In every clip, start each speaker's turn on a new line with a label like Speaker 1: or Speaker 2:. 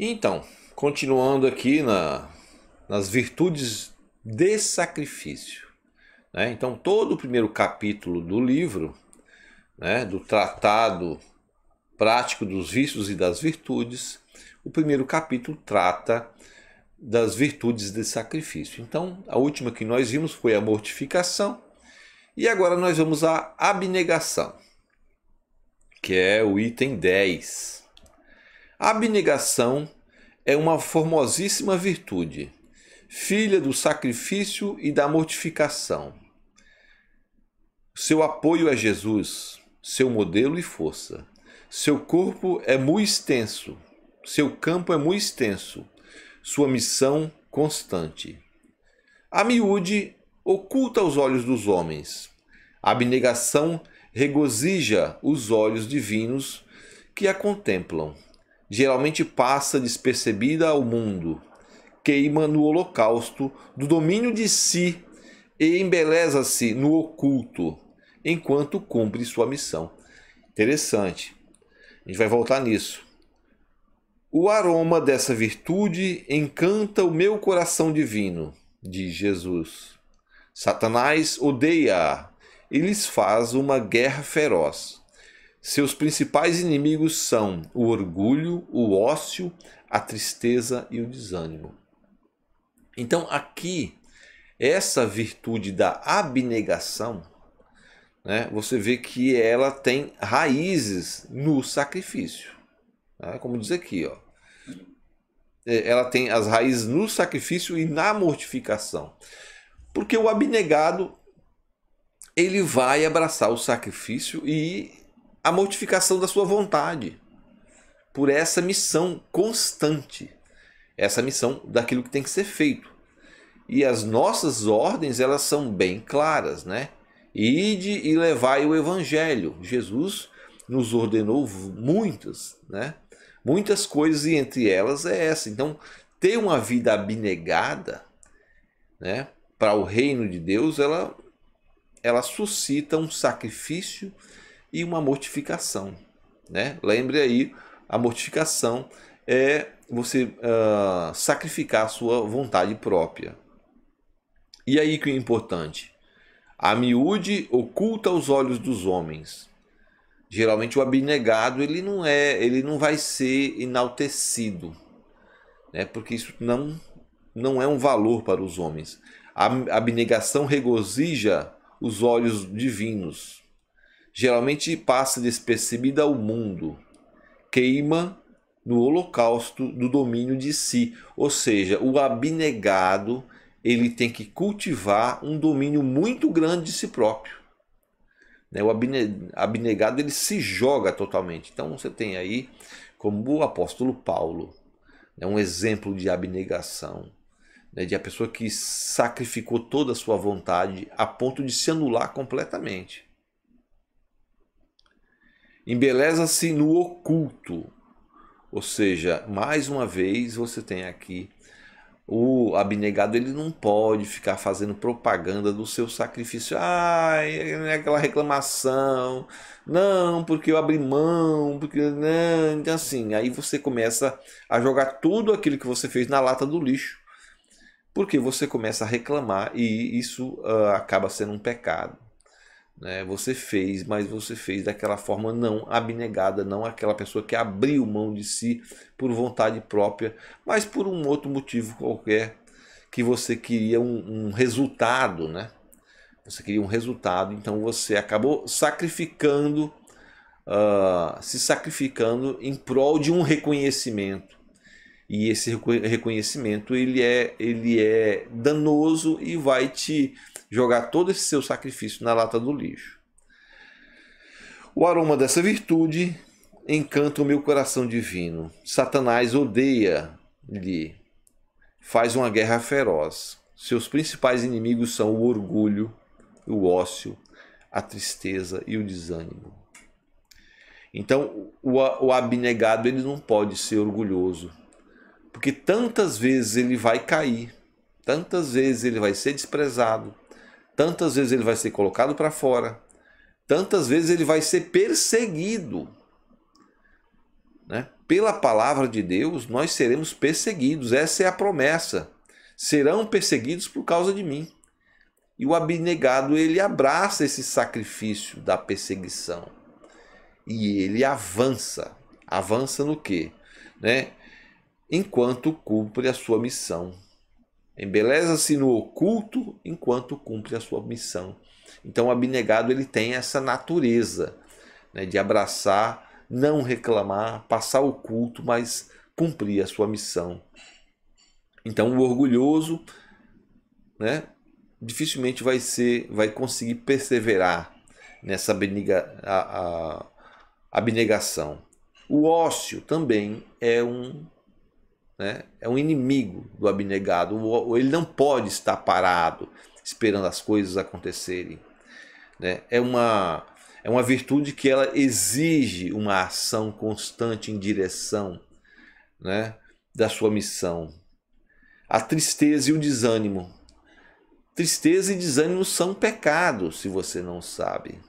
Speaker 1: Então, continuando aqui nas virtudes de sacrifício, né? Então, todo o primeiro capítulo do livro, né, do Tratado Prático dos Vícios e das Virtudes, o primeiro capítulo trata das virtudes de sacrifício. Então, a última que nós vimos foi a mortificação, e agora nós vamos à abnegação, que é o item 10. A abnegação é uma formosíssima virtude, filha do sacrifício e da mortificação. Seu apoio é Jesus, seu modelo e força. Seu corpo é muito extenso, seu campo é muito extenso, sua missão constante. A miúde oculta os olhos dos homens. A abnegação regozija os olhos divinos que a contemplam. Geralmente passa despercebida ao mundo, queima no holocausto do domínio de si e embeleza-se no oculto, enquanto cumpre sua missão. Interessante. A gente vai voltar nisso. O aroma dessa virtude encanta o meu coração divino, diz Jesus. Satanás odeia-a e lhes faz uma guerra feroz. Seus principais inimigos são o orgulho, o ócio, a tristeza e o desânimo. Então aqui, essa virtude da abnegação, né, você vê que ela tem raízes no sacrifício. Né? Como diz aqui, ó, ela tem as raízes no sacrifício e na mortificação. Porque o abnegado, ele vai abraçar o sacrifício e a mortificação da sua vontade, por essa missão constante, essa missão daquilo que tem que ser feito. E as nossas ordens, elas são bem claras, né? Ide e levai o evangelho. Jesus nos ordenou muitas, né? Muitas coisas, e entre elas é essa. Então, ter uma vida abnegada, né, para o reino de Deus, ela suscita um sacrifício e uma mortificação, né? Lembre aí, a mortificação é você sacrificar a sua vontade própria. E aí que é importante, a miúde oculta os olhos dos homens. Geralmente o abnegado ele não vai ser enaltecido, né? Porque isso não é um valor para os homens. A abnegação regozija os olhos divinos. Geralmente passa despercebida ao mundo, queima no holocausto do domínio de si. Ou seja, o abnegado ele tem que cultivar um domínio muito grande de si próprio. O abnegado ele se joga totalmente. Então você tem aí como o apóstolo Paulo, um exemplo de abnegação, de a pessoa que sacrificou toda a sua vontade a ponto de se anular completamente. Embeleza-se no oculto, ou seja, mais uma vez você tem aqui o abnegado, ele não pode ficar fazendo propaganda do seu sacrifício. É aquela reclamação. Não, porque eu abri mão, porque não, então assim, aí você começa a jogar tudo aquilo que você fez na lata do lixo. Porque você começa a reclamar e isso acaba sendo um pecado. Né? Você fez, mas você fez daquela forma não abnegada, não aquela pessoa que abriu mão de si por vontade própria, mas por um outro motivo qualquer, que você queria um resultado, né? Você queria um resultado, então você acabou sacrificando, se sacrificando em prol de um reconhecimento. E esse reconhecimento ele é danoso e vai te jogar todo esse seu sacrifício na lata do lixo. O aroma dessa virtude encanta o meu coração divino. Satanás odeia-lhe, faz uma guerra feroz. Seus principais inimigos são o orgulho, o ócio, a tristeza e o desânimo. Então, o abnegado ele não pode ser orgulhoso, porque tantas vezes ele vai cair, tantas vezes ele vai ser desprezado, tantas vezes ele vai ser colocado para fora, tantas vezes ele vai ser perseguido. né? Pela palavra de Deus, nós seremos perseguidos. Essa é a promessa. Serão perseguidos por causa de mim. E o abnegado, ele abraça esse sacrifício da perseguição. E ele avança. Avança no quê? Né? Enquanto cumpre a sua missão. Embeleza-se no oculto enquanto cumpre a sua missão. Então o abnegado, ele tem essa natureza, né, de abraçar, não reclamar, passar o culto, mas cumprir a sua missão. Então o orgulhoso, né, dificilmente vai conseguir perseverar nessa abnegação. O ócio também é um inimigo do abnegado. Ele não pode estar parado esperando as coisas acontecerem. Né? É uma virtude que ela exige uma ação constante em direção, né, da sua missão. A tristeza e o desânimo. Tristeza e desânimo são pecados, se você não sabe.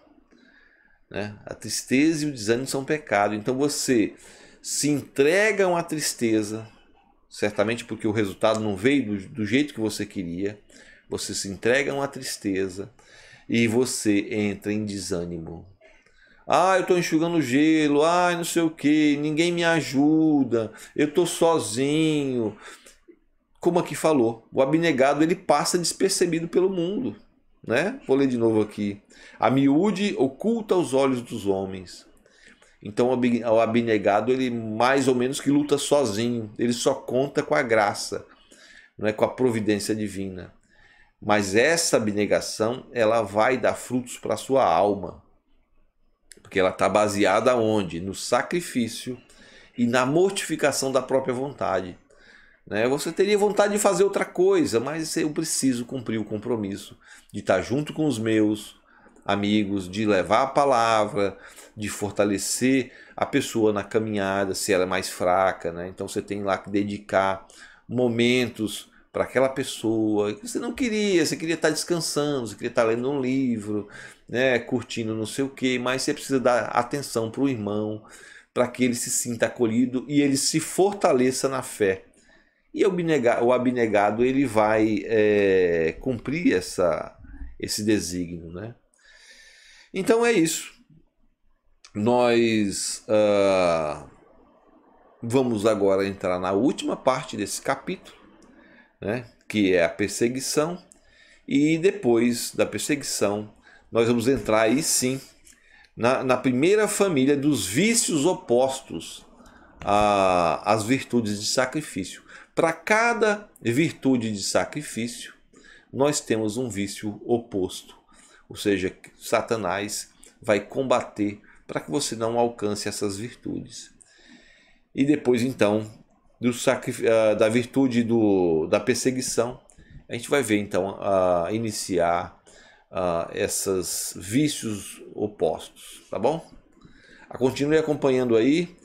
Speaker 1: Né? A tristeza e o desânimo são pecados. Então você se entrega a uma tristeza, certamente porque o resultado não veio do jeito que você queria. Você se entrega a uma tristeza e você entra em desânimo. Ah, eu estou enxugando gelo, não sei o que, ninguém me ajuda, eu estou sozinho. Como aqui falou, o abnegado, ele passa despercebido pelo mundo. Né? Vou ler de novo aqui. A miúde oculta os olhos dos homens. Então o abnegado, ele mais ou menos que luta sozinho. Ele só conta com a graça, não é, com a providência divina. Mas essa abnegação, ela vai dar frutos para a sua alma. Porque ela está baseada onde? No sacrifício e na mortificação da própria vontade. Né? Você teria vontade de fazer outra coisa, mas eu preciso cumprir o compromisso de estar junto com os meus amigos, de levar a palavra, de fortalecer a pessoa na caminhada, se ela é mais fraca. Né? Então você tem lá que dedicar momentos para aquela pessoa que você não queria, você queria estar descansando, você queria estar lendo um livro, né, curtindo não sei o que, mas você precisa dar atenção para o irmão, para que ele se sinta acolhido e ele se fortaleça na fé. E o abnegado, ele vai cumprir esse desígnio. Né? Então é isso. Nós vamos agora entrar na última parte desse capítulo, né? Que é a perseguição. E depois da perseguição, nós vamos entrar aí sim na primeira família dos vícios opostos às virtudes de sacrifício. Para cada virtude de sacrifício, nós temos um vício oposto. Ou seja, Satanás vai combater para que você não alcance essas virtudes. E depois, então, da virtude da perseguição, a gente vai ver, então, iniciar esses vícios opostos. Tá bom? Continue acompanhando aí.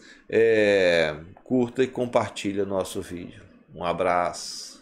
Speaker 1: Curta e compartilha nosso vídeo. Um abraço.